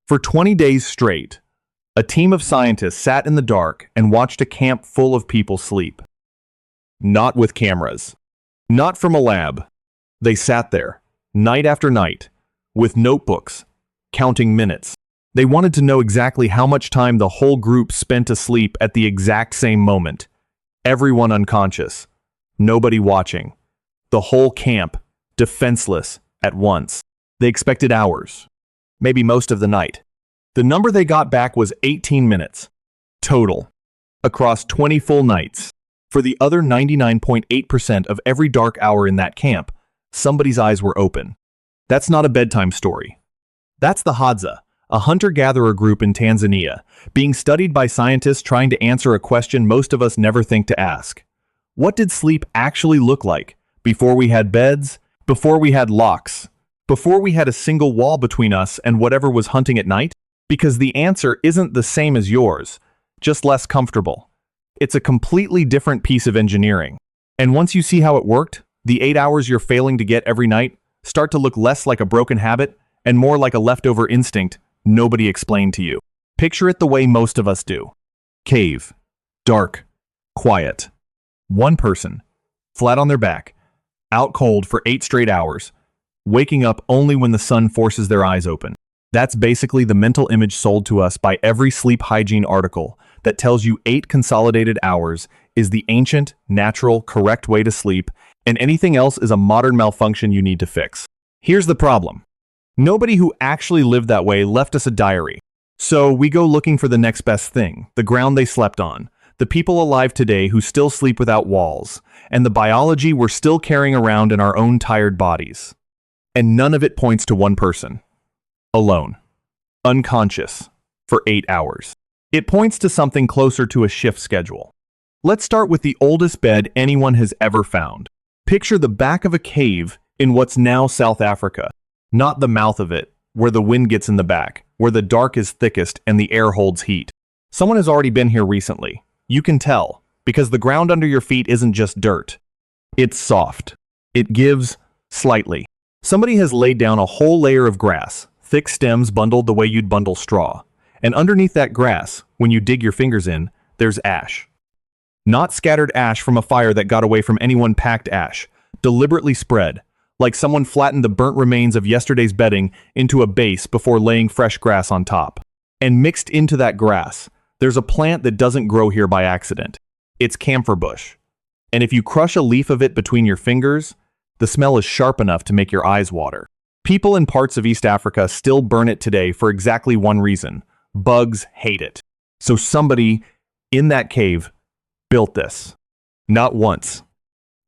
For 20 days straight, a team of scientists sat in the dark and watched a camp full of people sleep. Not with cameras. Not from a lab. They sat there, night after night, with notebooks, counting minutes. They wanted to know exactly how much time the whole group spent asleep at the exact same moment. Everyone unconscious. Nobody watching. The whole camp, defenseless, at once. They expected hours. Maybe most of the night. The number they got back was 18 minutes. Total. Across 20 full nights. For the other 99.8% of every dark hour in that camp, somebody's eyes were open. That's not a bedtime story. That's the Hadza, a hunter-gatherer group in Tanzania, being studied by scientists trying to answer a question most of us never think to ask. What did sleep actually look like before we had beds, before we had locks, before we had a single wall between us and whatever was hunting at night? Because the answer isn't the same as yours, just less comfortable. It's a completely different piece of engineering. And once you see how it worked, the 8 hours you're failing to get every night start to look less like a broken habit and more like a leftover instinct nobody explained to you. Picture it the way most of us do. Cave. Dark. Quiet. One person. Flat on their back. Out cold for 8 straight hours. Waking up only when the sun forces their eyes open. That's basically the mental image sold to us by every sleep hygiene article that tells you 8 consolidated hours is the ancient, natural, correct way to sleep, and anything else is a modern malfunction you need to fix. Here's the problem. Nobody who actually lived that way left us a diary. So we go looking for the next best thing, the ground they slept on, the people alive today who still sleep without walls, and the biology we're still carrying around in our own tired bodies. And none of it points to one person. Alone. Unconscious. For 8 hours. It points to something closer to a shift schedule. Let's start with the oldest bed anyone has ever found. Picture the back of a cave in what's now South Africa. Not the mouth of it, where the wind gets in the back, where the dark is thickest and the air holds heat. Someone has already been here recently. You can tell, because the ground under your feet isn't just dirt. It's soft. It gives slightly. Somebody has laid down a whole layer of grass, thick stems bundled the way you'd bundle straw. And underneath that grass, when you dig your fingers in, there's ash. Not scattered ash from a fire that got away from anyone, packed ash, deliberately spread, like someone flattened the burnt remains of yesterday's bedding into a base before laying fresh grass on top. And mixed into that grass, there's a plant that doesn't grow here by accident. It's camphor bush. And if you crush a leaf of it between your fingers, the smell is sharp enough to make your eyes water. People in parts of East Africa still burn it today for exactly one reason. Bugs hate it. So somebody in that cave built this. Not once.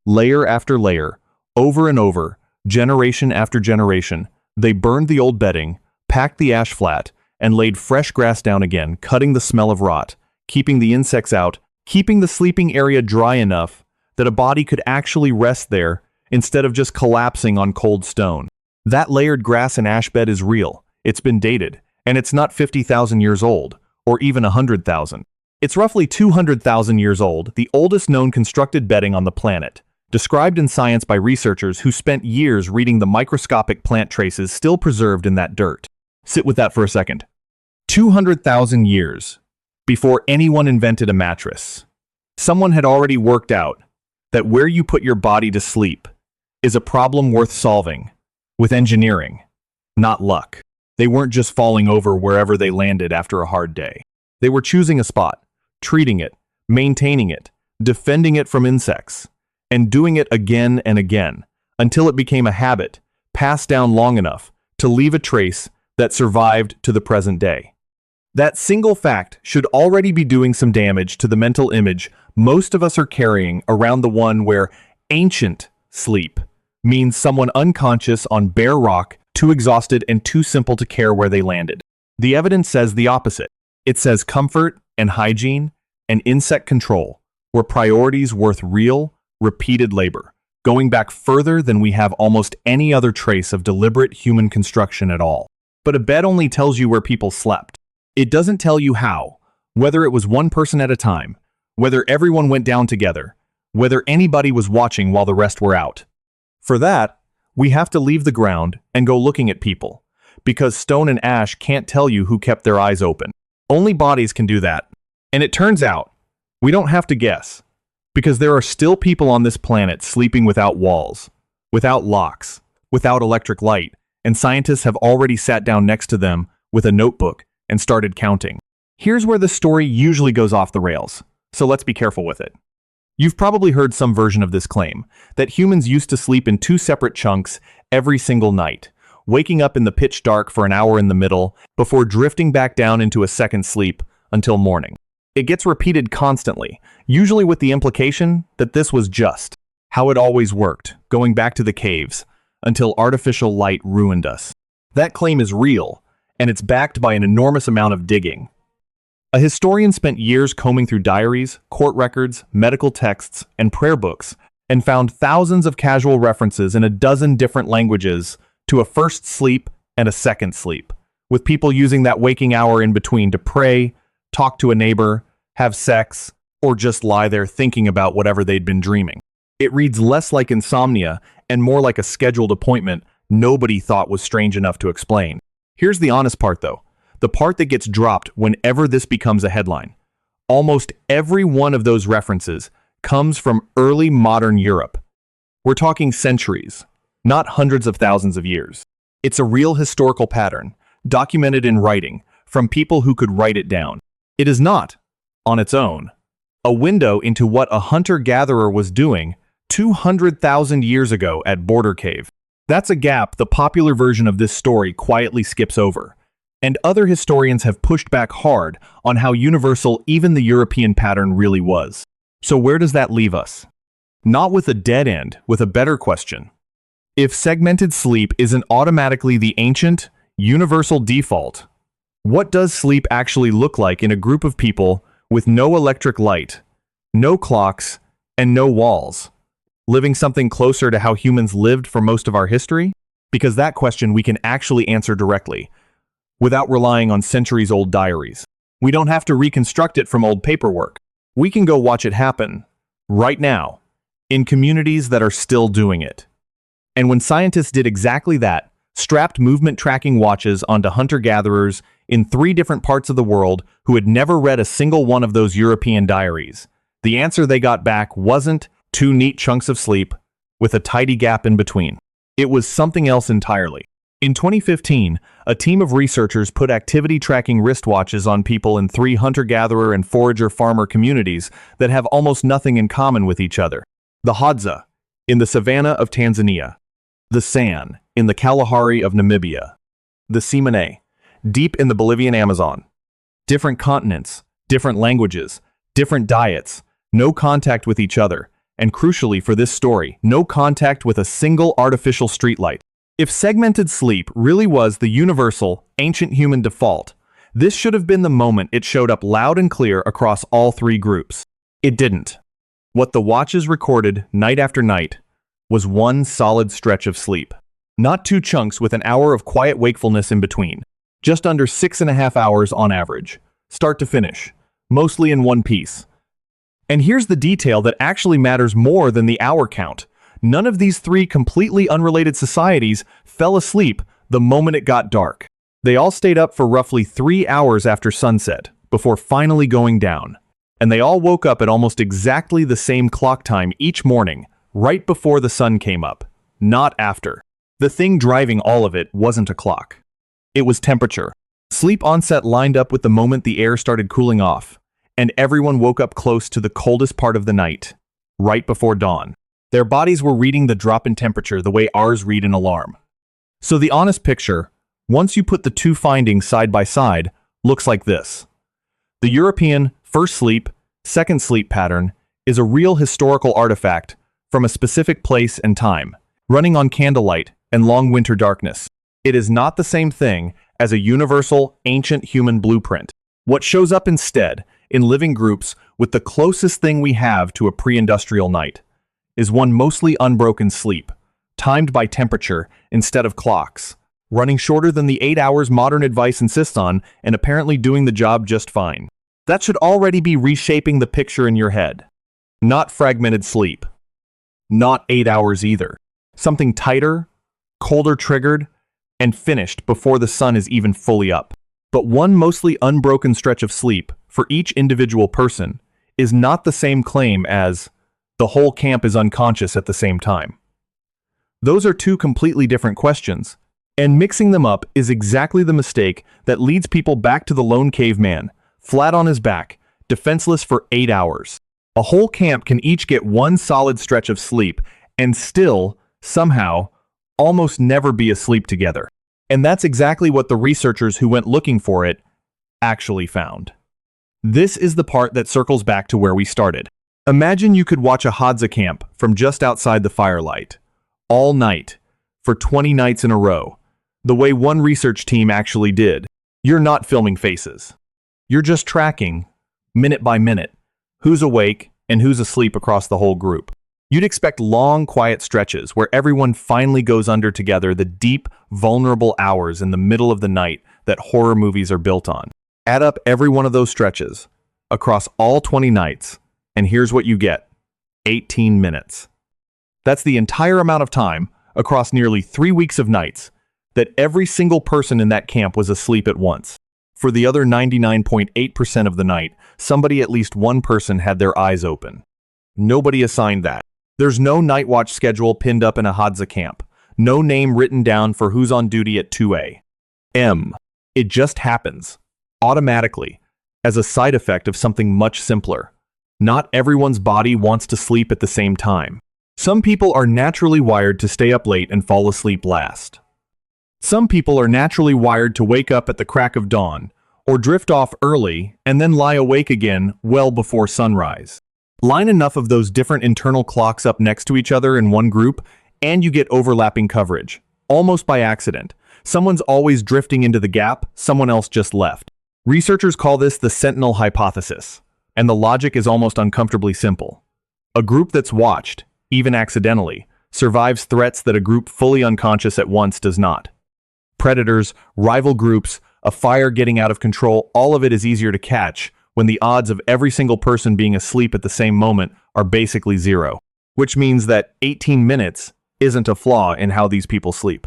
Layer after layer, over and over, generation after generation, they burned the old bedding, packed the ash flat, and laid fresh grass down again, cutting the smell of rot, keeping the insects out, keeping the sleeping area dry enough that a body could actually rest there instead of just collapsing on cold stone. That layered grass and ash bed is real. It's been dated. And it's not 50,000 years old, or even 100,000. It's roughly 200,000 years old, the oldest known constructed bedding on the planet, described in science by researchers who spent years reading the microscopic plant traces still preserved in that dirt. Sit with that for a second. 200,000 years before anyone invented a mattress. Someone had already worked out that where you put your body to sleep is a problem worth solving, with engineering, not luck. They weren't just falling over wherever they landed after a hard day. They were choosing a spot, treating it, maintaining it, defending it from insects, and doing it again and again, until it became a habit, passed down long enough to leave a trace that survived to the present day. That single fact should already be doing some damage to the mental image most of us are carrying around, the one where ancient sleep means someone unconscious on bare rock, too exhausted and too simple to care where they landed. The evidence says the opposite. It says comfort and hygiene and insect control were priorities worth real, repeated labor, going back further than we have almost any other trace of deliberate human construction at all. But a bed only tells you where people slept. It doesn't tell you how, whether it was one person at a time, whether everyone went down together, whether anybody was watching while the rest were out. For that, we have to leave the ground and go looking at people. because stone and ash can't tell you who kept their eyes open. Only bodies can do that. And it turns out, we don't have to guess, because there are still people on this planet sleeping without walls, without locks, without electric light, and scientists have already sat down next to them with a notebook and started counting. Here's where the story usually goes off the rails, so let's be careful with it. You've probably heard some version of this claim, that humans used to sleep in 2 separate chunks every single night, waking up in the pitch dark for an hour in the middle before drifting back down into a second sleep until morning. It gets repeated constantly, usually with the implication that this was just how it always worked, going back to the caves, until artificial light ruined us. That claim is real, and it's backed by an enormous amount of digging. A historian spent years combing through diaries, court records, medical texts, and prayer books, and found thousands of casual references in a dozen different languages to a first sleep and a second sleep, with people using that waking hour in between to pray, talk to a neighbor, have sex, or just lie there thinking about whatever they'd been dreaming. It reads less like insomnia and more like a scheduled appointment nobody thought was strange enough to explain. Here's the honest part though, the part that gets dropped whenever this becomes a headline. Almost every one of those references comes from early modern Europe. We're talking centuries, not hundreds of thousands of years. It's a real historical pattern, documented in writing, from people who could write it down. It is not, on its own, a window into what a hunter-gatherer was doing 200,000 years ago at Border Cave. That's a gap the popular version of this story quietly skips over, and other historians have pushed back hard on how universal even the European pattern really was. So where does that leave us? Not with a dead end, with a better question. If segmented sleep isn't automatically the ancient, universal default, what does sleep actually look like in a group of people with no electric light, no clocks, and no walls? Living something closer to how humans lived for most of our history? Because that question we can actually answer directly, without relying on centuries-old diaries. We don't have to reconstruct it from old paperwork. We can go watch it happen, right now, in communities that are still doing it. And when scientists did exactly that, strapped movement tracking watches onto hunter-gatherers in 3 different parts of the world who had never read a single one of those European diaries, the answer they got back wasn't 2 neat chunks of sleep with a tidy gap in between. It was something else entirely. In 2015, a team of researchers put activity tracking wristwatches on people in 3 hunter-gatherer and forager-farmer communities that have almost nothing in common with each other. The Hadza, in the savannah of Tanzania. The San, in the Kalahari of Namibia. The Tsimané, deep in the Bolivian Amazon. Different continents, different languages, different diets, no contact with each other, and crucially for this story, no contact with a single artificial streetlight. If segmented sleep really was the universal, ancient human default, this should have been the moment it showed up loud and clear across all 3 groups. It didn't. What the watches recorded night after night was one solid stretch of sleep. Not 2 chunks with an hour of quiet wakefulness in between. Just under 6.5 hours on average, start to finish, mostly in one piece. And here's the detail that actually matters more than the hour count. None of these 3 completely unrelated societies fell asleep the moment it got dark. They all stayed up for roughly 3 hours after sunset, before finally going down. And they all woke up at almost exactly the same clock time each morning, right before the sun came up, not after. The thing driving all of it wasn't a clock. It was temperature. Sleep onset lined up with the moment the air started cooling off, and everyone woke up close to the coldest part of the night, right before dawn. Their bodies were reading the drop in temperature the way ours read an alarm. So the honest picture, once you put the 2 findings side by side, looks like this. The European first sleep, second sleep pattern is a real historical artifact from a specific place and time, running on candlelight and long winter darkness. It is not the same thing as a universal, ancient human blueprint. What shows up instead, in living groups with the closest thing we have to a pre-industrial night, is one mostly unbroken sleep, timed by temperature instead of clocks, running shorter than the 8 hours modern advice insists on and apparently doing the job just fine. That should already be reshaping the picture in your head. Not fragmented sleep. Not 8 hours either. Something tighter, colder triggered, and finished before the sun is even fully up. But one mostly unbroken stretch of sleep for each individual person is not the same claim as the whole camp is unconscious at the same time. Those are two completely different questions, and mixing them up is exactly the mistake that leads people back to the lone caveman, flat on his back, defenseless for 8 hours. A whole camp can each get one solid stretch of sleep and still, somehow, almost never be asleep together. And that's exactly what the researchers who went looking for it actually found. This is the part that circles back to where we started. Imagine you could watch a Hadza camp from just outside the firelight, all night, for 20 nights in a row, the way one research team actually did. You're not filming faces. You're just tracking, minute by minute, who's awake and who's asleep across the whole group. You'd expect long, quiet stretches where everyone finally goes under together, the deep, vulnerable hours in the middle of the night that horror movies are built on. Add up every one of those stretches across all 20 nights, and here's what you get: 18 minutes. That's the entire amount of time across nearly 3 weeks of nights that every single person in that camp was asleep at once. For the other 99.8% of the night, at least one person had their eyes open. Nobody assigned that. There's no night watch schedule pinned up in a Hadza camp. No name written down for who's on duty at 2 a.m. It just happens, automatically, as a side effect of something much simpler. Not everyone's body wants to sleep at the same time. Some people are naturally wired to stay up late and fall asleep last. Some people are naturally wired to wake up at the crack of dawn, or drift off early and then lie awake again well before sunrise. Line enough of those different internal clocks up next to each other in one group, and you get overlapping coverage, almost by accident. Someone's always drifting into the gap, someone else just left. Researchers call this the sentinel hypothesis, and the logic is almost uncomfortably simple. A group that's watched, even accidentally, survives threats that a group fully unconscious at once does not. Predators, rival groups, a fire getting out of control, all of it is easier to catch when the odds of every single person being asleep at the same moment are basically zero. Which means that 18 minutes isn't a flaw in how these people sleep.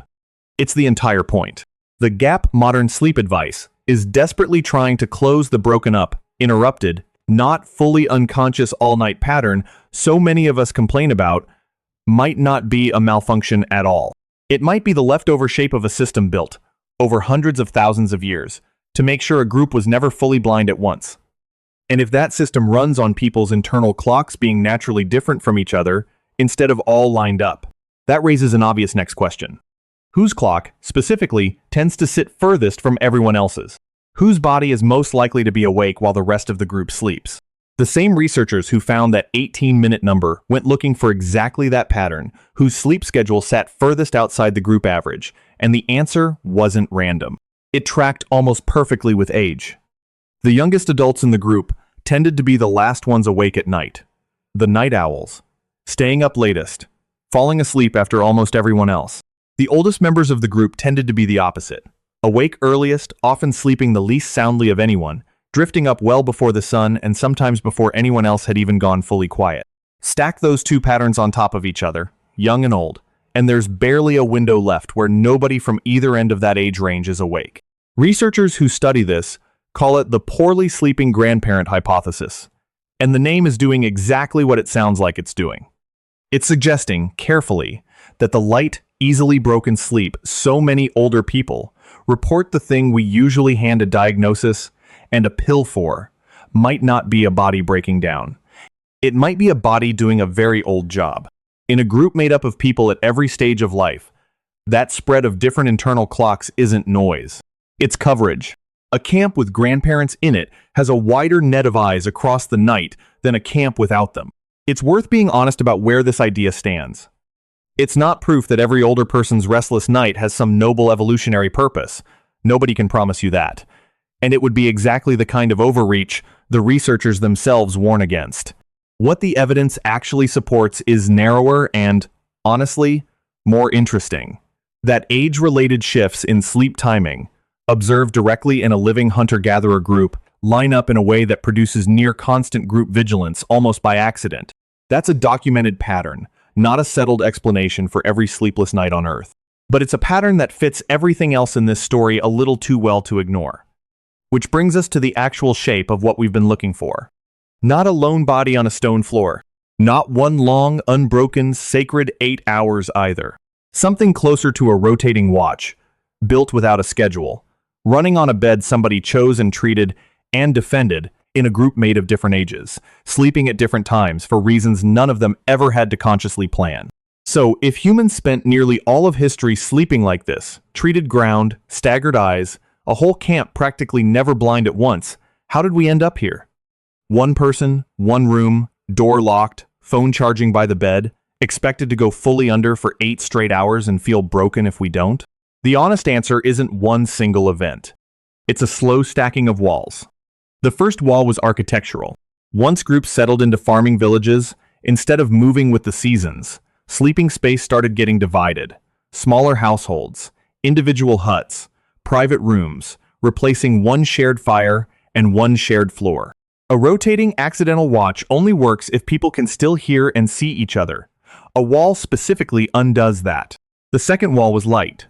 It's the entire point. The gap modern sleep advice is desperately trying to close the broken up, interrupted, not fully unconscious all-night pattern so many of us complain about might not be a malfunction at all. It might be the leftover shape of a system built over hundreds of thousands of years to make sure a group was never fully blind at once. And if that system runs on people's internal clocks being naturally different from each other instead of all lined up, that raises an obvious next question. Whose clock, specifically, tends to sit furthest from everyone else's? Whose body is most likely to be awake while the rest of the group sleeps? The same researchers who found that 18-minute number went looking for exactly that pattern, whose sleep schedule sat furthest outside the group average, and the answer wasn't random. It tracked almost perfectly with age. The youngest adults in the group tended to be the last ones awake at night. The night owls, staying up latest, falling asleep after almost everyone else. The oldest members of the group tended to be the opposite. Awake earliest, often sleeping the least soundly of anyone, drifting up well before the sun and sometimes before anyone else had even gone fully quiet. Stack those two patterns on top of each other, young and old, and there's barely a window left where nobody from either end of that age range is awake. Researchers who study this call it the poorly sleeping grandparent hypothesis, and the name is doing exactly what it sounds like it's doing. It's suggesting, carefully, that the light, easily broken sleep so many older people report the thing we usually hand a diagnosis and a pill for might not be a body breaking down. It might be a body doing a very old job. In a group made up of people at every stage of life, that spread of different internal clocks isn't noise. It's coverage. A camp with grandparents in it has a wider net of eyes across the night than a camp without them. It's worth being honest about where this idea stands. It's not proof that every older person's restless night has some noble evolutionary purpose. Nobody can promise you that. And it would be exactly the kind of overreach the researchers themselves warn against. What the evidence actually supports is narrower and, honestly, more interesting. That age-related shifts in sleep timing, observed directly in a living hunter-gatherer group, line up in a way that produces near-constant group vigilance almost by accident. That's a documented pattern, not a settled explanation for every sleepless night on Earth. But it's a pattern that fits everything else in this story a little too well to ignore. Which brings us to the actual shape of what we've been looking for. Not a lone body on a stone floor. Not one long, unbroken, sacred 8 hours either. Something closer to a rotating watch, built without a schedule, running on a bed somebody chose and treated and defended in a group made of different ages, sleeping at different times for reasons none of them ever had to consciously plan. So, if humans spent nearly all of history sleeping like this, treated ground, staggered eyes, a whole camp practically never blind at once, how did we end up here? One person, one room, door locked, phone charging by the bed, expected to go fully under for 8 straight hours and feel broken if we don't? The honest answer isn't one single event. It's a slow stacking of walls. The first wall was architectural. Once groups settled into farming villages, instead of moving with the seasons, sleeping space started getting divided. Smaller households, individual huts, private rooms, replacing one shared fire and one shared floor. A rotating accidental watch only works if people can still hear and see each other. A wall specifically undoes that. The second wall was light.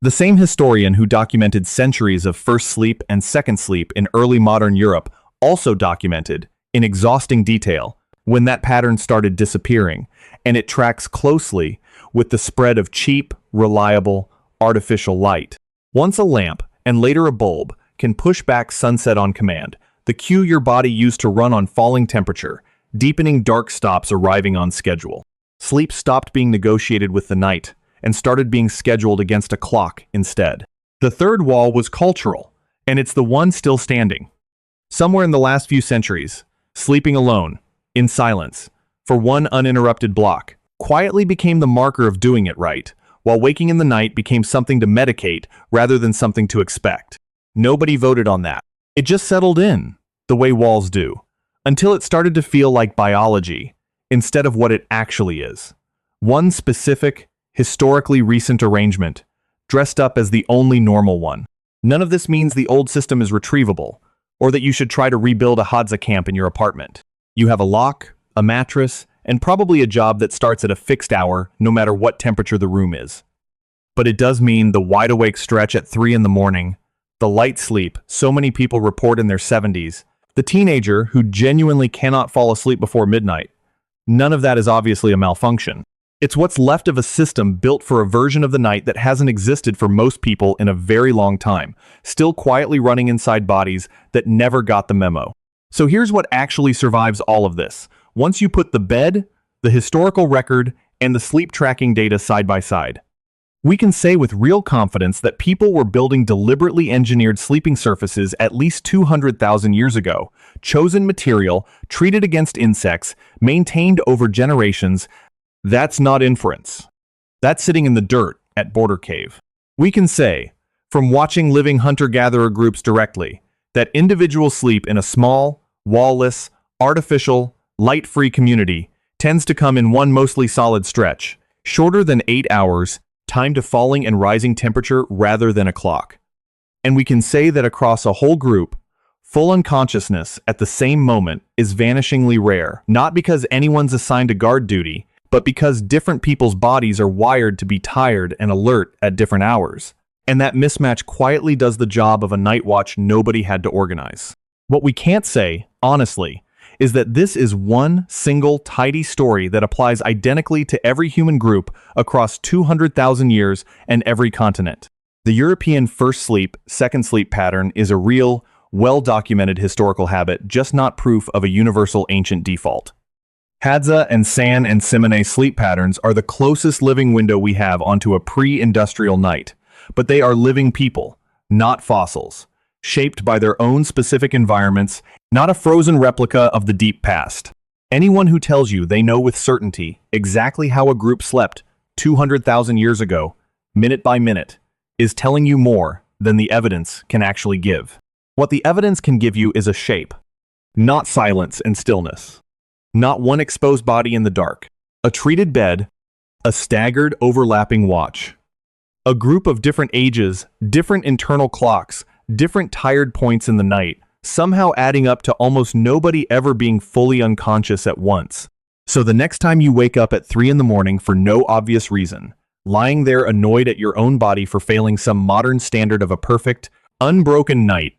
The same historian who documented centuries of first sleep and second sleep in early modern Europe also documented, in exhausting detail, when that pattern started disappearing, and it tracks closely with the spread of cheap, reliable, artificial light. Once a lamp, and later a bulb, can push back sunset on command, the cue your body used to run on falling temperature, deepening dark stops arriving on schedule. Sleep stopped being negotiated with the night and started being scheduled against a clock instead. The third wall was cultural, and it's the one still standing. Somewhere in the last few centuries, sleeping alone, in silence, for one uninterrupted block, quietly became the marker of doing it right, while waking in the night became something to medicate rather than something to expect. Nobody voted on that. It just settled in, the way walls do, until it started to feel like biology, instead of what it actually is. One specific, historically recent arrangement, dressed up as the only normal one. None of this means the old system is retrievable, or that you should try to rebuild a Hadza camp in your apartment. You have a lock, a mattress, and probably a job that starts at a fixed hour, no matter what temperature the room is. But it does mean the wide-awake stretch at 3 in the morning, the light sleep so many people report in their 70s, the teenager who genuinely cannot fall asleep before midnight. None of that is obviously a malfunction. It's what's left of a system built for a version of the night that hasn't existed for most people in a very long time, still quietly running inside bodies that never got the memo. So here's what actually survives all of this. Once you put the bed, the historical record, and the sleep tracking data side by side, we can say with real confidence that people were building deliberately engineered sleeping surfaces at least 200,000 years ago, chosen material, treated against insects, maintained over generations. That's not inference. That's sitting in the dirt at Border Cave. We can say, from watching living hunter-gatherer groups directly, that individual sleep in a small, wall-less, artificial, light-free community tends to come in one mostly solid stretch, shorter than 8 hours, timed to falling and rising temperature rather than a clock. And we can say that across a whole group, full unconsciousness at the same moment is vanishingly rare, not because anyone's assigned to guard duty, but because different people's bodies are wired to be tired and alert at different hours. And that mismatch quietly does the job of a night watch nobody had to organize. What we can't say, honestly, is that this is one single tidy story that applies identically to every human group across 200,000 years and every continent. The European first sleep, second sleep pattern is a real, well-documented historical habit, just not proof of a universal ancient default. Hadza and San and Tsimané sleep patterns are the closest living window we have onto a pre-industrial night, but they are living people, not fossils, shaped by their own specific environments, not a frozen replica of the deep past. Anyone who tells you they know with certainty exactly how a group slept 200,000 years ago, minute by minute, is telling you more than the evidence can actually give. What the evidence can give you is a shape, not silence and stillness. Not one exposed body in the dark. A treated bed, a staggered overlapping watch. A group of different ages, different internal clocks, different tired points in the night, somehow adding up to almost nobody ever being fully unconscious at once. So the next time you wake up at 3 in the morning for no obvious reason, lying there annoyed at your own body for failing some modern standard of a perfect, unbroken night.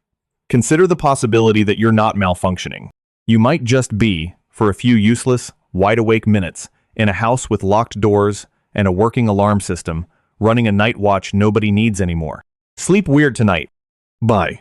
Consider the possibility that you're not malfunctioning. You might just be, for a few useless, wide-awake minutes, in a house with locked doors and a working alarm system, running a night watch nobody needs anymore. Sleep weird tonight. Bye.